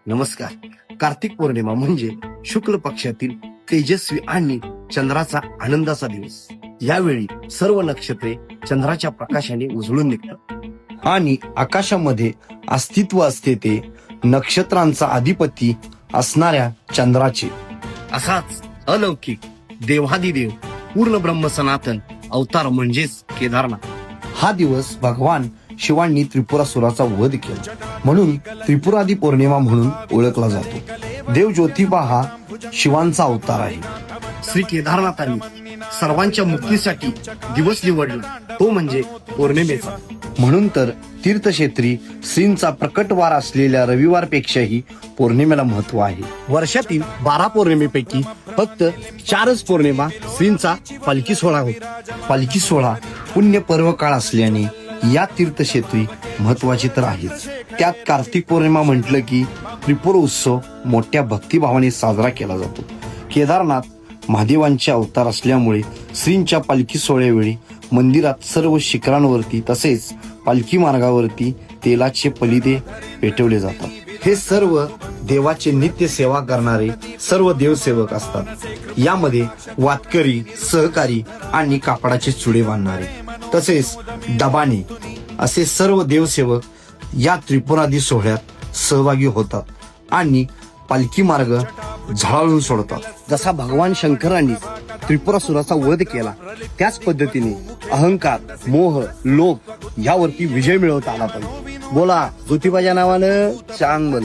नमस्कार. कार्तिक पौर्णिमा म्हणजे शुक्ल पक्षातील तेजस्वी आणि चंद्राचा आनंदाचा दिवस. यावेळी सर्व नक्षत्रे चंद्राच्या प्रकाशाने उजळून निघतात आणि आकाशामध्ये अस्तित्व असते ते नक्षत्रांचा अधिपती असणाऱ्या चंद्राचे. असाच अलौकिक देवादिदेव पूर्ण ब्रह्म सनातन अवतार म्हणजेच केदारनाथ. हा दिवस भगवान शिवांनी त्रिपुरासुराचा वध केला म्हणून त्रिपुरादी पौर्णिमा म्हणून ओळखला जातो. देव ज्योतिबा हा शिवांचा अवतार आहे. श्री केदारनाथांनी सर्वांच्या मुक्तीसाठी दिवस निवडला तो म्हणजे पौर्णिमेचा. म्हणून तर तीर्थक्षेत्री श्रींचा प्रकटवार असलेल्या रविवारपेक्षाही पौर्णिमेला महत्व आहे. वर्षातील 12 पौर्णिमेपैकी फक्त 4च पौर्णिमा श्रींचा पालखी सोहळा होतो. पालखी सोहळा पुण्य पर्व काळ असल्याने या तीर्थक्षेत्री महत्वाचे तर आहेच. त्यात कार्तिक पौर्णिमा म्हटलं की त्रिपुर उत्सव मोठ्या भक्तिभावाने साजरा केला जातो. केदारनाथ महादेवांचे अवतार असल्यामुळे श्रींच्या पालखी सोहळ्यावेळी मंदिरात सर्व शिखरांवरती तसेच पालखी मार्गावरती तेलाचे पलिदे पेटवले जातात. हे सर्व देवाचे नित्य सेवा करणारे सर्व देवसेवक असतात. यामध्ये वातकरी, सहकारी आणि कापडाचे चुडे बांधणारे तसेच दबाणे असे सर्व देवसेवक या त्रिपुरादी सोहळ्यात सहभागी होतात आणि पालखी मार्ग झळाळून सोडतात. जसा भगवान शंकरांनी त्रिपुरासुराचा वध केला त्याच पद्धतीने अहंकार, मोह, लोभ यावरती विजय मिळवता आला पाहिजे. बोला ज्योतिबाच्या नावानं चांग बोल.